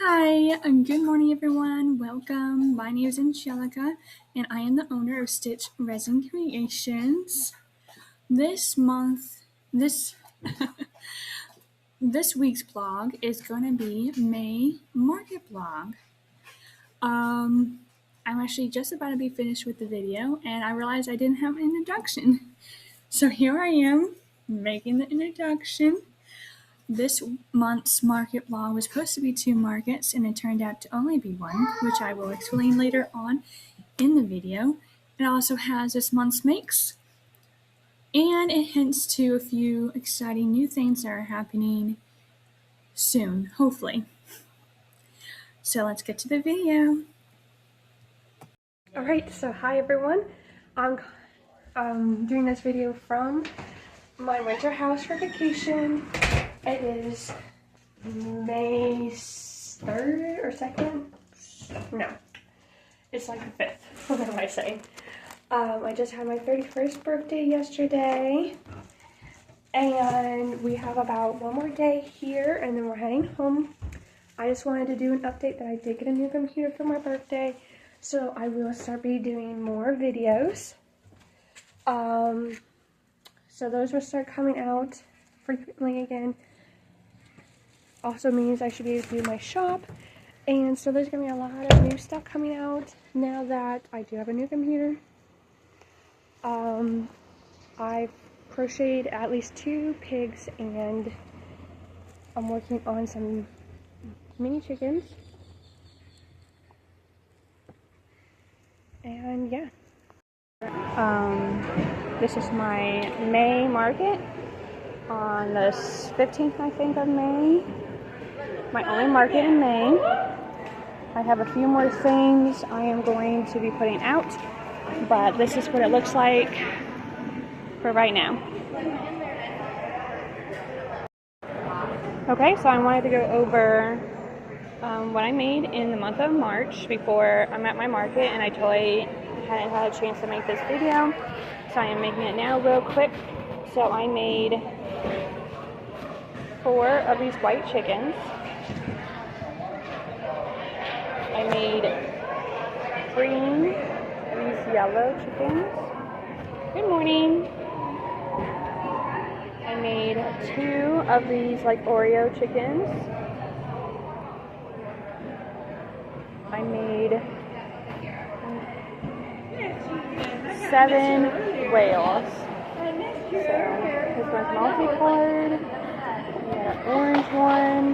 Hi, and good morning everyone. Welcome. My name is Angelica and I am the owner of Stitch Resin Creations. This month, this week's blog is going to be May Market Blog. I'm actually just about to be finished with the video and I realized I didn't have an introduction. So here I am making the introduction. This month's market blog was supposed to be 2 markets and it turned out to only be 1, which I will explain later on in the video. It also has this month's makes and it hints to a few exciting new things that are happening soon, hopefully. So let's get to the video. Alright, so hi everyone. I'm doing this video from my winter house for vacation. It is May 3rd or 2nd? No, it's like the 5th. What am I saying? I just had my 31st birthday yesterday, and we have about 1 more day here, and then we're heading home. I just wanted to do an update that I did get a new computer for my birthday, so I will start doing more videos. So those will start coming out frequently again. Also means I should be able to do my shop, and so there's gonna be a lot of new stuff coming out now that I do have a new computer. I've crocheted at least 2 pigs and I'm working on some mini chickens, and yeah. This is my May market on the 15th, I think, of May. My only market in May. I have a few more things I am going to be putting out, but this is what it looks like for right now. Okay, so I wanted to go over what I made in the month of March before I'm at my market, and I totally hadn't had a chance to make this video, so I am making it now real quick. So I made 4 of these white chickens. I made 3 of these yellow chickens. Good morning. I made 2 of these like Oreo chickens. I made 7 whales. So this one's multicolored. We got an orange one,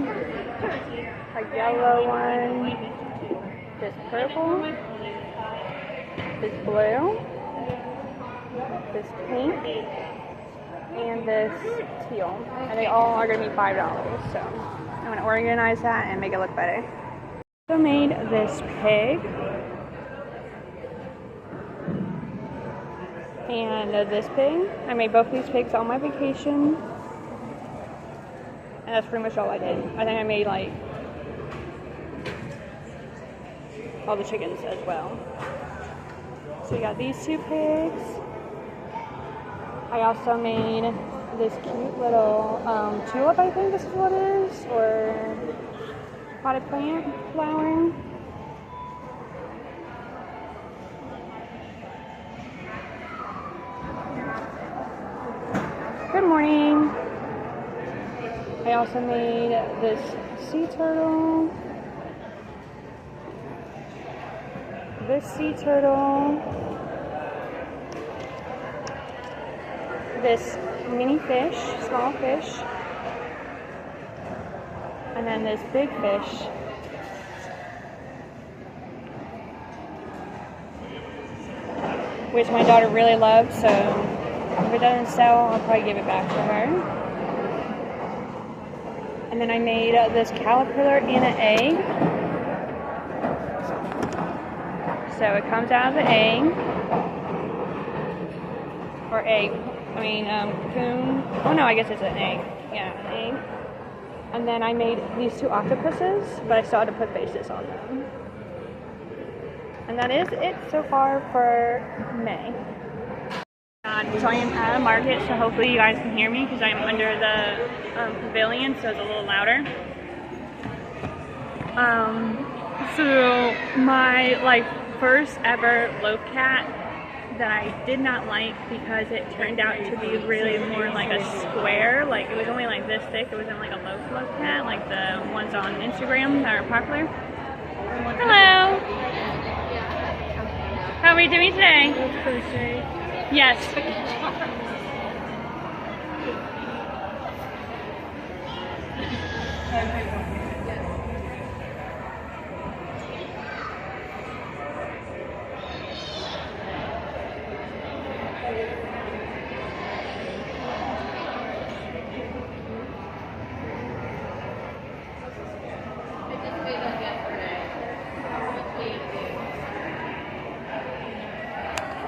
a yellow one, this purple, this blue, this pink, and this teal. And they all are going to be $5. So I'm going to organize that and make it look better. I also made this pig and this pig. I made both these pigs on my vacation, and that's pretty much all I did. I think I made like all the chickens as well. So we got these 2 pigs. I also made this cute little tulip, I think this is what it is, or potted plant flower. Good morning. I also made this sea turtle, this sea turtle, this mini fish, small fish, and then this big fish. Which my daughter really loves, so if it doesn't sell, I'll probably give it back to her. And then I made this caterpillar in an egg. So it comes out of the egg, or egg, cocoon. Oh no, I guess it's an egg. Yeah, an egg. And then I made these 2 octopuses, but I still had to put faces on them. And that is it so far for May. So I am at a market, so hopefully you guys can hear me because I am under the pavilion, so it's a little louder. So my first ever loaf cat that I did not like because it turned out to be really more like a square. Like it was only like this thick. It wasn't like a loaf cat like the ones on Instagram that are popular. Hello. How are we doing today? Yes.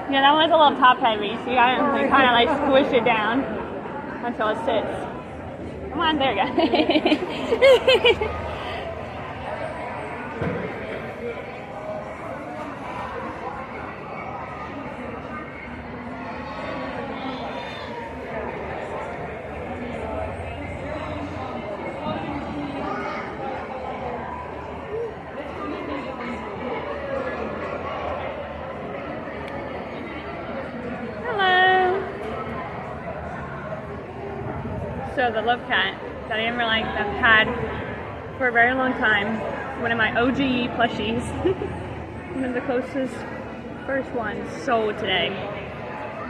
Yeah, that one's a little top heavy, so you gotta kind of like squish it down until it sits. Come on, there you go. So the love cat that I didn't realize I've had for a very long time, one of my OG plushies, one of the closest first ones sold today.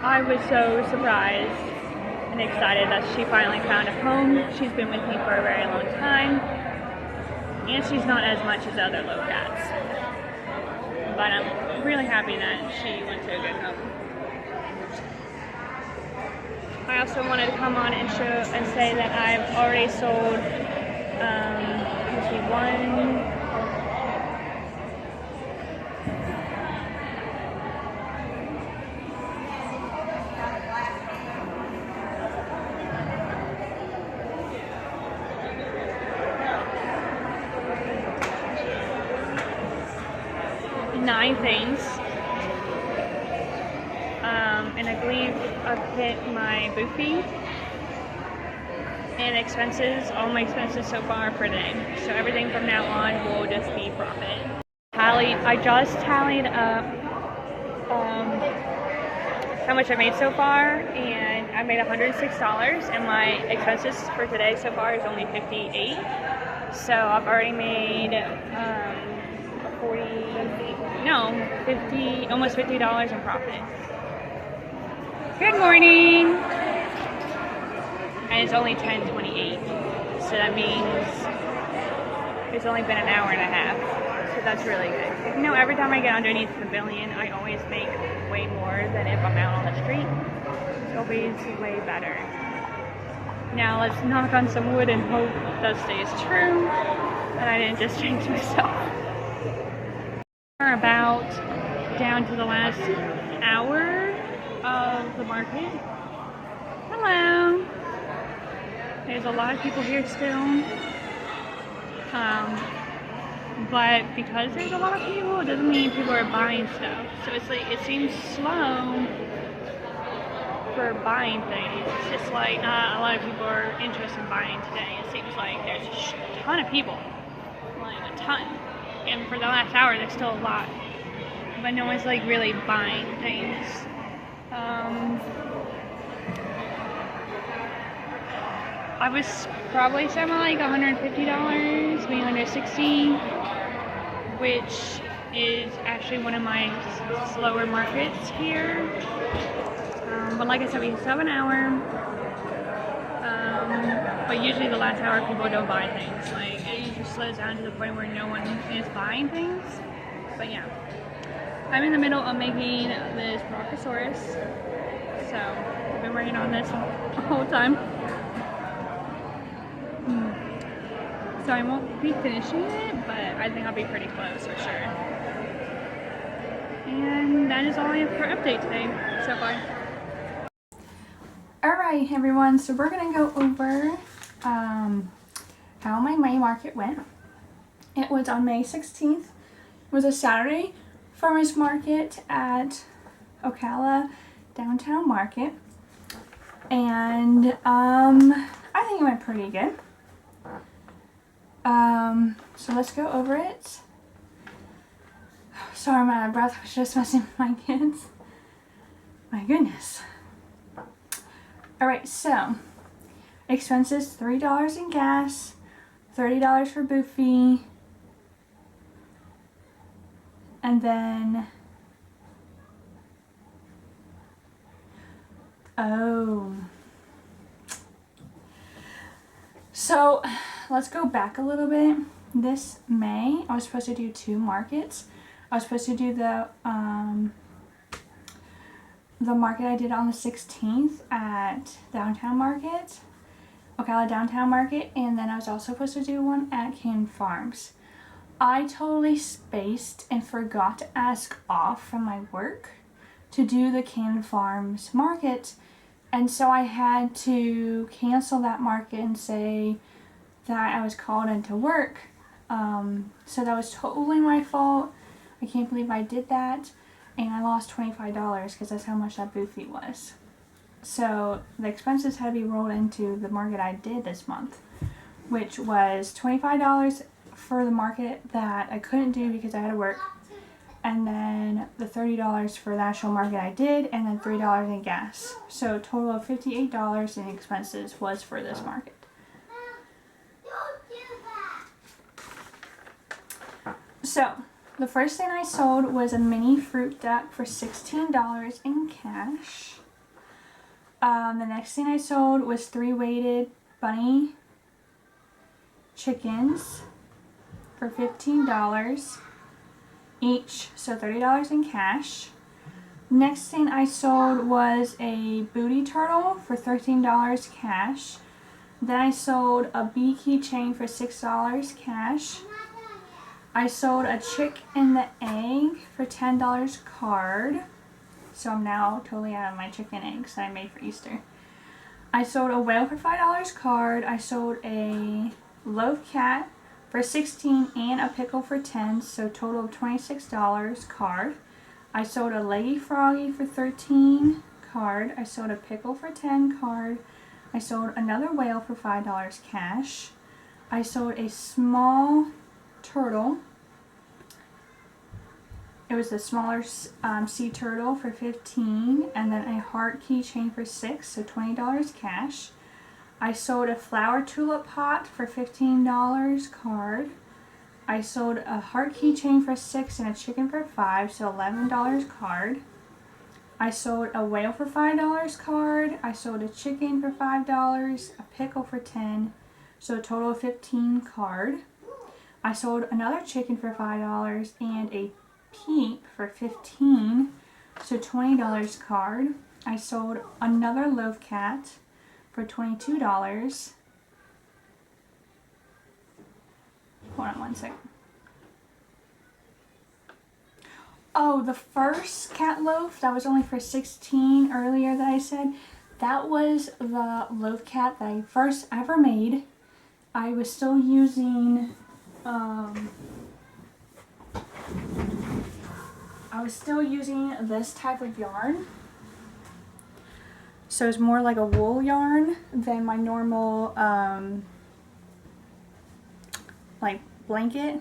I was so surprised and excited that she finally found a home. She's been with me for a very long time, and she's not as much as other love cats. But I'm really happy that she went to a good home. I also wanted to come on and show and say that I've already sold, let's see, 9 things. And I believe I've hit my booth fee and expenses, all my expenses so far for today. So everything from now on will just be profit. I just tallied up how much I made so far, and I made $106, and my expenses for today so far is only $58. So I've already made almost $50 in profit. Good morning! And it's only 10:28, so that means it's only been an hour and a half, so that's really good. You know, every time I get underneath the billion, I always make way more than if I'm out on the street. It's always way better. Now let's knock on some wood and hope that stays true, and I didn't just jinx myself. We're about down to the last hour of the market. Hello. There's a lot of people here still. But because there's a lot of people, it doesn't mean people are buying stuff. So it's like, it seems slow for buying things. It's just like not a lot of people are interested in buying today. It seems like there's a ton of people. Like a ton. And for the last hour, there's still a lot. But no one's like really buying things. I was probably somewhere like $150, maybe $160, which is actually one of my slower markets here. But like I said, we still have an hour. But usually the last hour people don't buy things. Like it usually slows down to the point where no one is buying things. But yeah. I'm in the middle of making this Brachiosaurus, so I've been working on this the whole time. So I won't be finishing it, but I think I'll be pretty close for sure. And that is all I have for update today so far. Alright everyone, so we're going to go over how my May market went. It was on May 16th. It was a Saturday farmers market at Ocala Downtown Market, and I think it went pretty good. So let's go over it. Sorry, I'm out of breath. I was just messing with my kids. My goodness. Alright, so expenses, $3 in gas, $30 for booth fee, and then so let's go back a little bit. This May, I was supposed to do 2 markets. I was supposed to do the market I did on the 16th at Downtown Market, Ocala Downtown Market, and then I was also supposed to do one at Canyon Farms. I totally spaced and forgot to ask off from my work to do the Canyon Farms market, and so I had to cancel that market and say that I was called into work. So that was totally my fault. I can't believe I did that, and I lost $25 because that's how much that booth fee was. So the expenses had to be rolled into the market I did this month, which was $25 for the market that I couldn't do because I had to work, and then the $30 for the actual market I did, and then $3 in gas. So a total of $58 in expenses was for this market. So the first thing I sold was a mini fruit duck for $16 in cash. The next thing I sold was 3 weighted bunny chickens for $15 each, so $30 in cash. Next thing I sold was a booty turtle for $13 cash. Then I sold a bee keychain for $6 cash. I sold a chick in the egg for $10 card. So I'm now totally out of my chicken eggs that I made for Easter. I sold a whale for $5 card. I sold a loaf cat for $16 and a pickle for $10, so total of $26 card. I sold a leggy froggy for $13 card. I sold a pickle for $10 card. I sold another whale for $5 cash. I sold a small turtle. It was the smaller sea turtle for $15, and then a heart keychain for $6, so $20 cash. I sold a flower tulip pot for $15 card. I sold a heart keychain for $6 and a chicken for $5, so $11 card. I sold a whale for $5 card. I sold a chicken for $5, a pickle for $10, so a total of $15 card. I sold another chicken for $5 and a peep for $15, so $20 card. I sold another loaf cat for $22. Hold on one second. Oh, the first cat loaf that was only for $16 earlier that I said, that was the loaf cat that I first ever made. I was still using this type of yarn. So it's more like a wool yarn than my normal like blanket.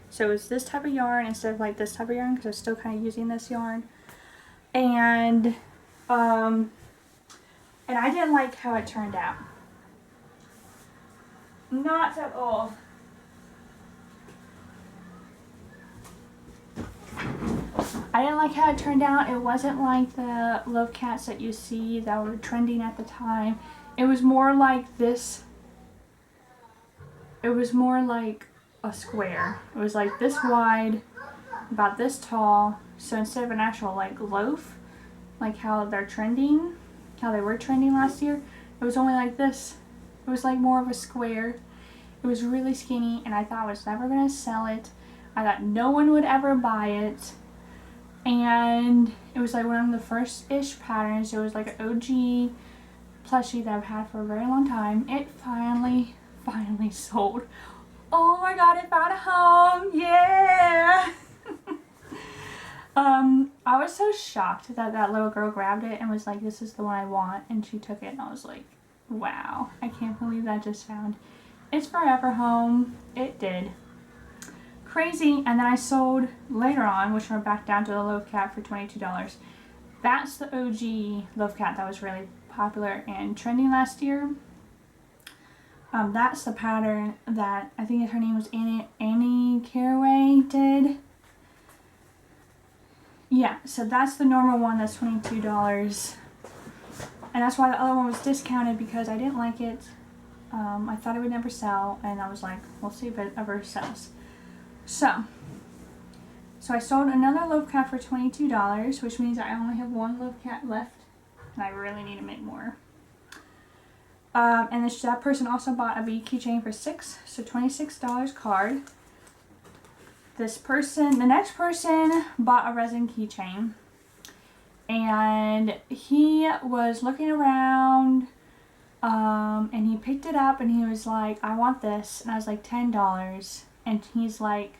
So it's this type of yarn instead of like this type of yarn because I'm still kind of using this yarn. And I didn't like how it turned out. Not at all. I didn't like how it turned out. It wasn't like the loaf cats that you see that were trending at the time. It was more like this. It was more like a square. It was like this wide, about this tall. So instead of an actual like loaf, like how they're trending, how they were trending last year, it was only like this. It was like more of a square. It was really skinny, and I thought I was never going to sell it. I thought no one would ever buy it. And it was like one of the first-ish patterns. It was like an OG plushie that I've had for a very long time. It finally sold. Oh my god, it found a home! Yeah! I was so shocked that that little girl grabbed it and was like, this is the one I want, and she took it, and I was like, wow, I can't believe that just found It's forever home. It did. Crazy. And then I sold later on, which we're back down to the Loaf Cat for $22. That's the OG Loaf Cat that was really popular and trending last year. That's the pattern that I think her name was Annie Caraway did. Yeah, so that's the normal one that's $22. And that's why the other one was discounted, because I didn't like it. I thought it would never sell, and I was like, we'll see if it ever sells. So I sold another Loaf Cat for $22, which means I only have one Loaf Cat left, and I really need to make more. And that person also bought a bead keychain for $6, so $26 card. The next person bought a resin keychain, and he was looking around, and he picked it up and he was like, I want this, and I was like, $10, and he's like,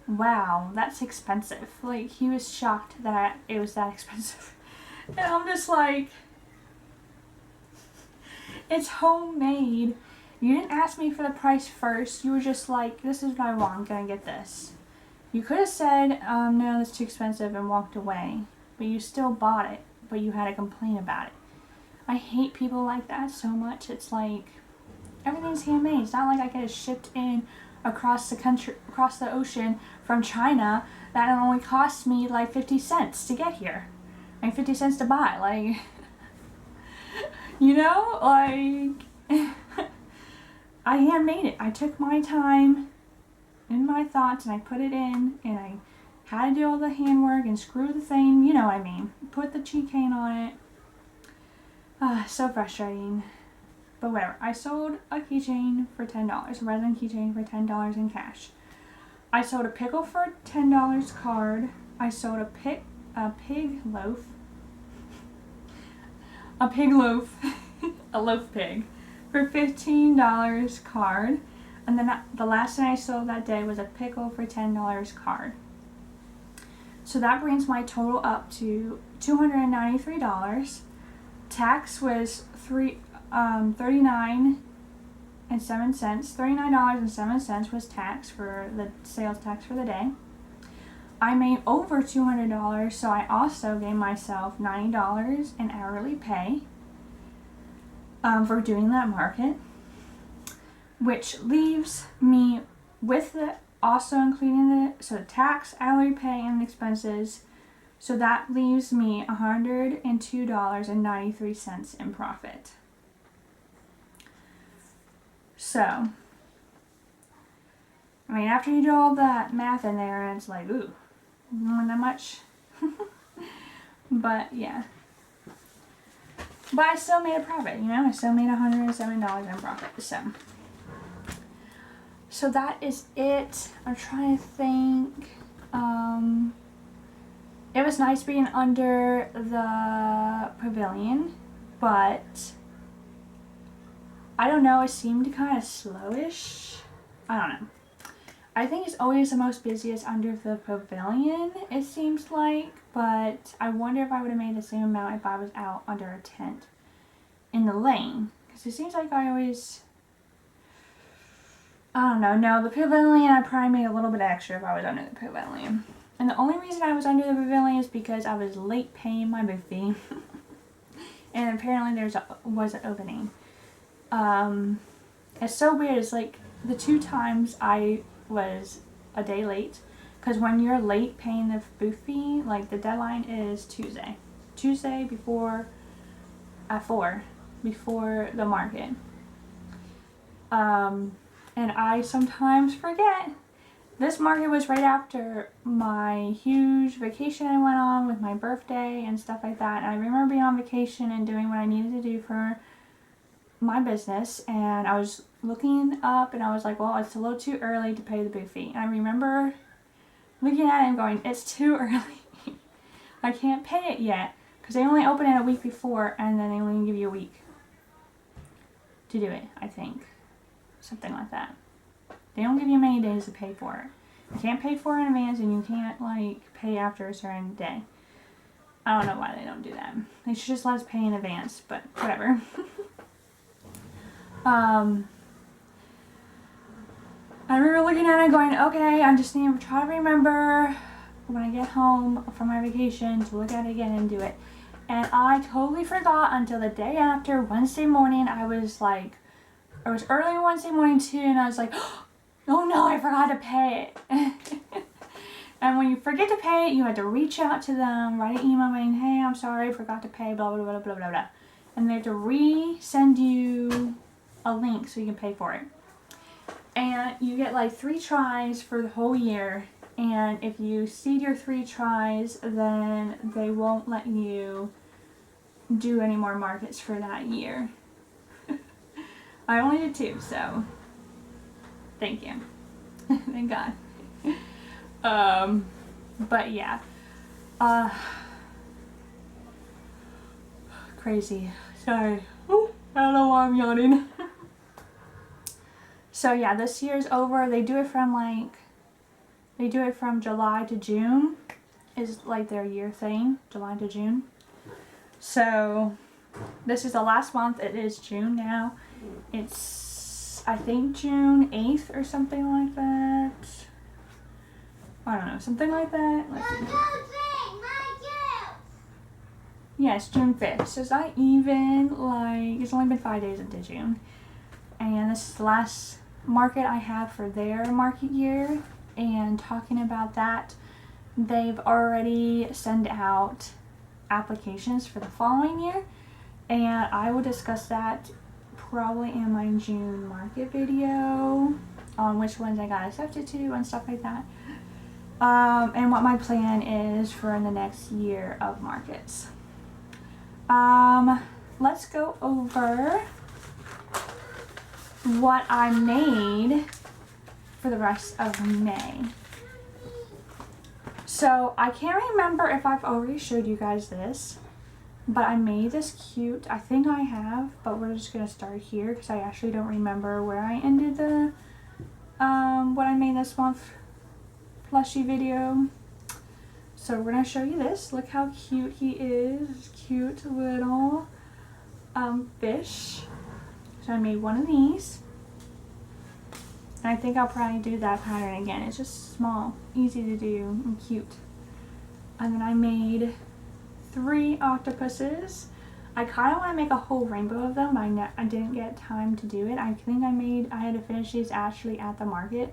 wow, that's expensive. Like, he was shocked that it was that expensive, and I'm just like, it's homemade. You didn't ask me for the price first. You were just like, this is what I want, I'm gonna get this. You could have said, no, that's too expensive, and walked away. But you still bought it, but you had to complain about it. I hate people like that so much. It's like, everything's handmade. It's not like I get it shipped in across the country, across the ocean from China, that it only cost me like 50 cents to get here. Like 50 cents to buy. Like, you know, like, I handmade it. I took my time in my thoughts, and I put it in, and I had to do all the handwork and screw the thing, you know what I mean. Put the keychain on it. So frustrating. But whatever. I sold a keychain for $10, a resin keychain for $10 in cash. I sold a pickle for $10 card. I sold a pig loaf. A pig loaf. A loaf pig for $15 card. And then the last thing I sold that day was a pickle for $10 card. So that brings my total up to $293. Tax was $39.07. $39.07 was tax for the sales tax for the day. I made over $200, so I also gave myself $90 in hourly pay for doing that market, which leaves me with the also including the tax, hourly pay, and expenses. So that leaves me $102.93 in profit. So, I mean, after you do all that math in there, it's like, ooh, not that much. But yeah. But I still made a profit, you know? I still made $107 in profit. So that is it. I'm trying to think. It was nice being under the pavilion, but I don't know, it seemed kind of slowish. I don't know. I think it's always the most busiest under the pavilion, it seems like, but I wonder if I would have made the same amount if I was out under a tent in the lane. Because it seems like I always, I don't know, no, the pavilion I probably made a little bit extra if I was under the pavilion. And the only reason I was under the pavilion is because I was late paying my booth fee. And apparently there was an opening. It's so weird, it's like the 2 times I was a day late, because when you're late paying the booth fee, like the deadline is Tuesday at 4 before the market, and I sometimes forget. This market was right after my huge vacation I went on with my birthday and stuff like that, and I remember being on vacation and doing what I needed to do for my business, and I was looking up and I was like, well, it's a little too early to pay the booth fee. And I remember looking at it and going, it's too early. I can't pay it yet, because they only open it a week before, and then they only give you a week to do it, I think. Something like that. They don't give you many days to pay for it. You can't pay for it in advance, and you can't like pay after a certain day. I don't know why they don't do that. They should just let us pay in advance, but whatever. looking at it going, okay, I just need to try to remember when I get home from my vacation to look at it again and do it. And I totally forgot until the day after, Wednesday morning. I was like, it was early Wednesday morning too, and I was like, oh no, I forgot to pay it. And when you forget to pay it, you have to reach out to them, write an email saying, hey, I'm sorry, I forgot to pay, blah, blah, blah, blah, blah, blah. And they have to resend you a link so you can pay for it. And you get like 3 tries for the whole year. And if you exceed your 3 tries, then they won't let you do any more markets for that year. I only did 2, so thank you. Thank God. But yeah. Crazy. Sorry. Ooh, I don't know why I'm yawning. So yeah, this year's over. They do it from July to June is like their year thing, July to June. So this is the last month. It is June now. It's, I think, June 8th or something like that. I don't know, something like that. Let's see. Yeah, it's June 5th. So it's not even like, it's only been 5 days into June. And this is the last market I have for their market year. And talking about that, they've already sent out applications for the following year. And I will discuss that probably in my June market video on which ones I got accepted to and stuff like that. And what my plan is for the next year of markets. Let's go over what I made for the rest of May. So I can't remember if I've already showed you guys this, but I made this cute, I think I have, but we're just gonna start here because I actually don't remember where I ended the what I made this month plushie video. So we're gonna show you this. Look how cute he is. Cute little fish. So I made one of these. And I think I'll probably do that pattern again. It's just small, easy to do, and cute. And then I made 3 octopuses. I kind of want to make a whole rainbow of them, but I didn't get time to do it. I think I had to finish these actually at the market,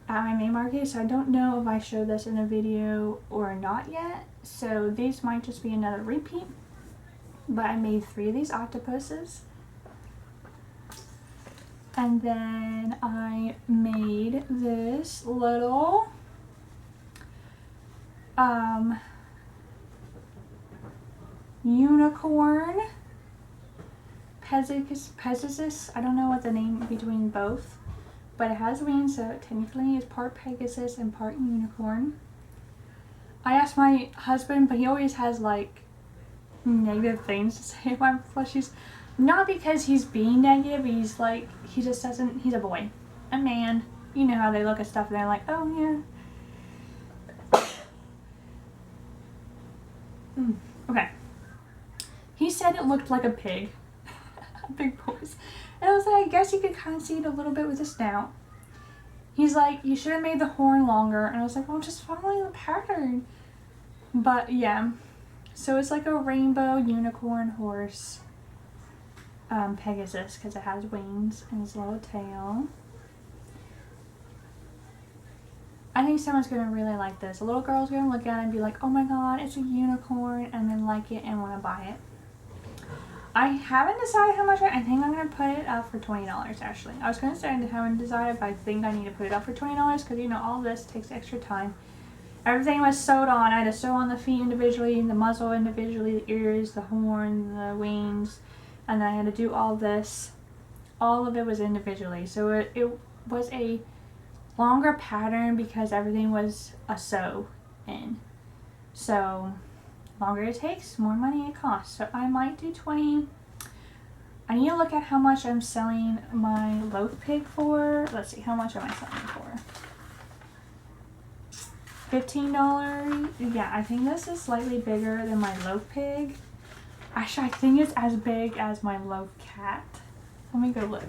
at my May market, so I don't know if I showed this in a video or not yet. So these might just be another repeat. But I made 3 of these octopuses. And then I made this little unicorn Pegasus. I don't know what the name between both, but it has wings, so technically it's part Pegasus and part unicorn. I asked my husband, but he always has like negative things to say about plushies. Not because he's being negative, he's like, he just doesn't, he's a boy, a man. You know how they look at stuff and they're like, oh yeah. Okay. He said it looked like a pig. Big boys. And I was like, I guess you could kind of see it a little bit with the snout. He's like, you should have made the horn longer. And I was like, well, just following the pattern. But yeah. So it's like a rainbow unicorn horse. Pegasus, because it has wings and his little tail. I think someone's going to really like this. A little girl's going to look at it and be like, oh my god, it's a unicorn, and then like it and want to buy it. I haven't decided how much. I think I'm going to put it up for $20 actually. I was going to say I haven't decided, but I think I need to put it up for $20 because, you know, all this takes extra time. Everything was sewed on. I had to sew on the feet individually, the muzzle individually, the ears, the horn, the wings. And then I had to do all this. All of it was individually. So it was a longer pattern because everything was a sew in. So longer it takes, more money it costs. So I might do 20. I need to look at how much I'm selling my loaf pig for. Let's see, how much am I selling for? $15. Yeah, I think this is slightly bigger than my loaf pig. Actually, I think it's as big as my loaf cat. Let me go look.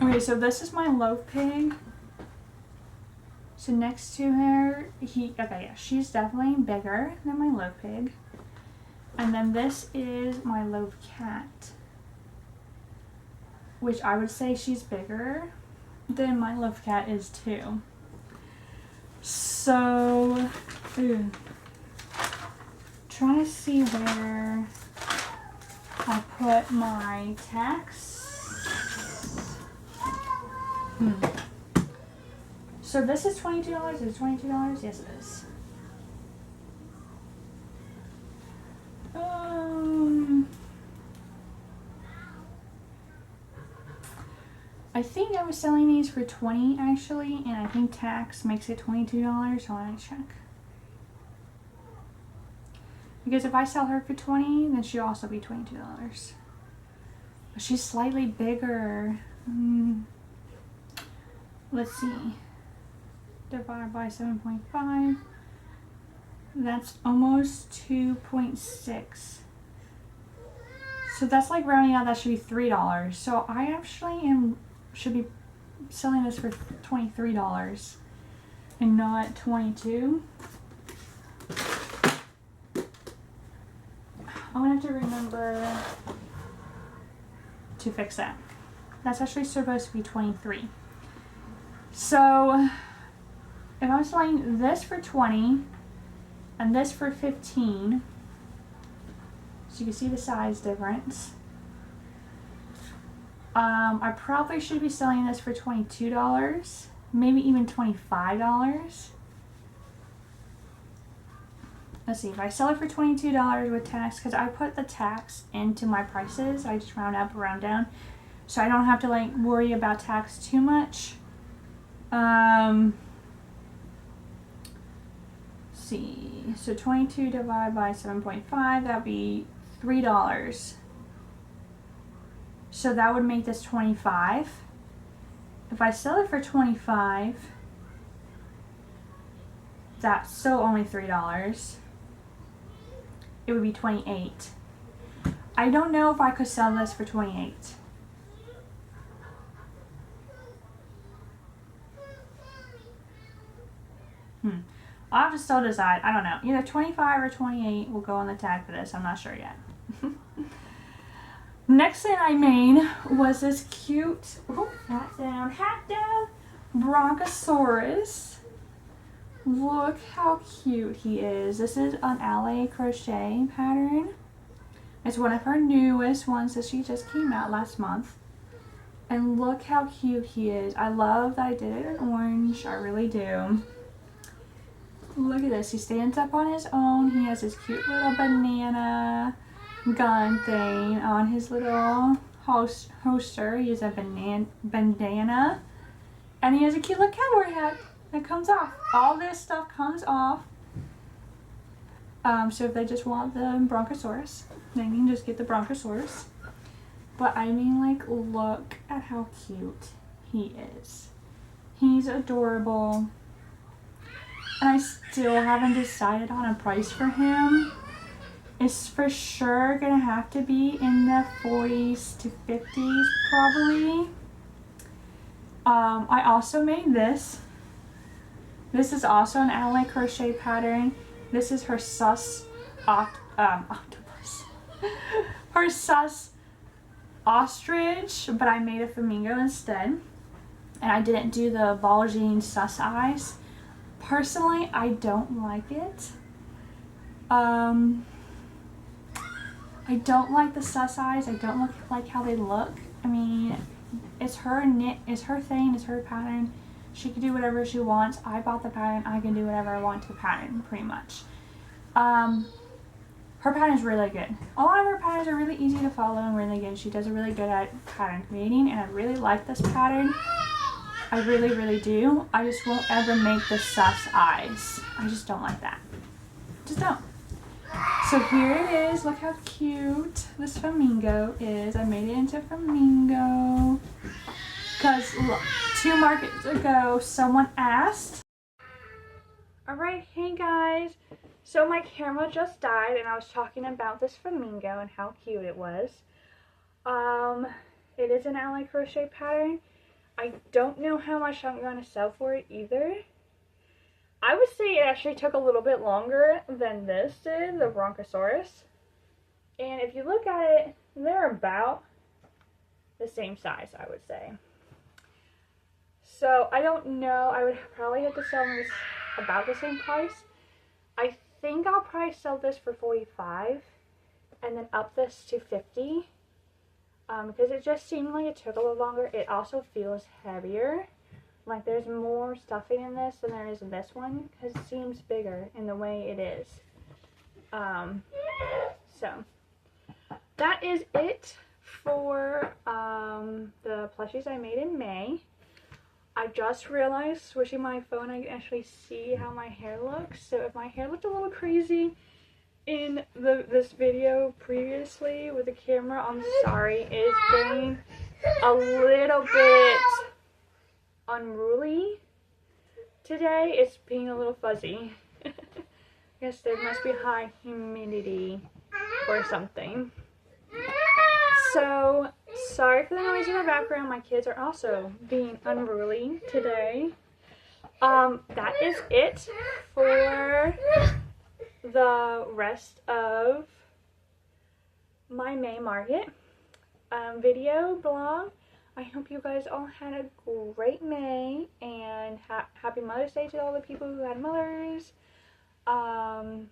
Okay, so this is my loaf pig. So next to her, okay, yeah, she's definitely bigger than my loaf pig. And then this is my loaf cat, which I would say she's bigger than my loaf cat is too. So, trying to see where I put my tax. So this is $22. Is it $22? Yes, it is. I think I was selling these for $20 actually, and I think tax makes it $22. So I want to check. Because if I sell her for $20, then she'll also be $22. But she's slightly bigger. Let's see. Divide by 7.5. That's almost 2.6. So that's like rounding out, that should be $3. So I actually should be selling this for $23 and not $22. I'm gonna have to remember to fix that. That's actually supposed to be $23. So if I'm selling this for $20 and this for $15, so you can see the size difference. I probably should be selling this for $22, maybe even $25. Let's see, if I sell it for $22 with tax, because I put the tax into my prices, I just round up, round down, so I don't have to like worry about tax too much. Let's see, so 22 divided by 7.5, that'd be $3. So that would make this 25. If I sell it for 25, that's still only $3. It would be 28. I don't know if I could sell this for 28. I'll have to still decide. I don't know. Either 25 or 28 will go on the tag for this. I'm not sure yet. Next thing I made was this cute, hat down, Bronchosaurus. Look how cute he is. This is an LA crochet pattern. It's one of her newest ones that she just came out last month. And look how cute he is. I love that I did it in orange. I really do. Look at this. He stands up on his own. He has this cute little banana gun thing on his little holster. He has a bandana. And he has a cute little cowboy hat that comes off. All this stuff comes off. So if they just want the Bronchosaurus, they can just get the Bronchosaurus. But I mean, like, look at how cute he is. He's adorable. And I still haven't decided on a price for him. It's for sure gonna have to be in the 40s to 50s probably. I also made this. This is also an LA crochet pattern. This is her sus octopus. Her sus ostrich, but I made a flamingo instead. And I didn't do the ball jean sus eyes. Personally, I don't like it. I don't like the sus eyes. I don't like how they look. I mean, it's her knit, it's her thing, it's her pattern. She can do whatever she wants. I bought the pattern. I can do whatever I want to the pattern, pretty much. Her pattern is really good. A lot of her patterns are really easy to follow and really good. She does a really good at pattern creating, and I really like this pattern. I really, really do. I just won't ever make the sus eyes. I just don't like that. Just don't. So here it is. Look how cute this flamingo is. I made it into a flamingo. Because look, 2 markets ago, someone asked. Alright, hey guys. So my camera just died and I was talking about this flamingo and how cute it was. It is an LA crochet pattern. I don't know how much I'm going to sell for it either. I would say it actually took a little bit longer than this did, the Bronchosaurus. And if you look at it, they're about the same size, I would say. So I don't know, I would probably have to sell this about the same price. I think I'll probably sell this for $45 and then up this to $50 because it just seemed like it took a little longer. It also feels heavier. Like there's more stuffing in this than there is in this one because it seems bigger in the way it is. So that is it for the plushies I made in May. I just realized, switching my phone, I can actually see how my hair looks. So if my hair looked a little crazy in this video previously with the camera, I'm sorry. It is getting a little bit unruly today. It's being a little fuzzy. I guess there must be high humidity or something. So, sorry for the noise in the background. My kids are also being unruly today. That is it for the rest of my May Market video blog. I hope you guys all had a great May, and happy Mother's Day to all the people who had mothers. Can't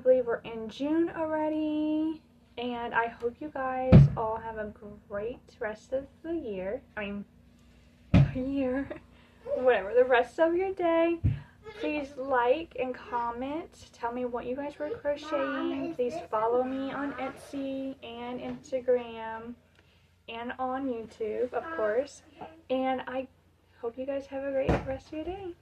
believe we're in June already. And I hope you guys all have a great rest of the year. I mean, whatever, the rest of your day. Please like and comment. Tell me what you guys were crocheting. Please follow me on Etsy and Instagram and on YouTube, of course. And I hope you guys have a great rest of your day.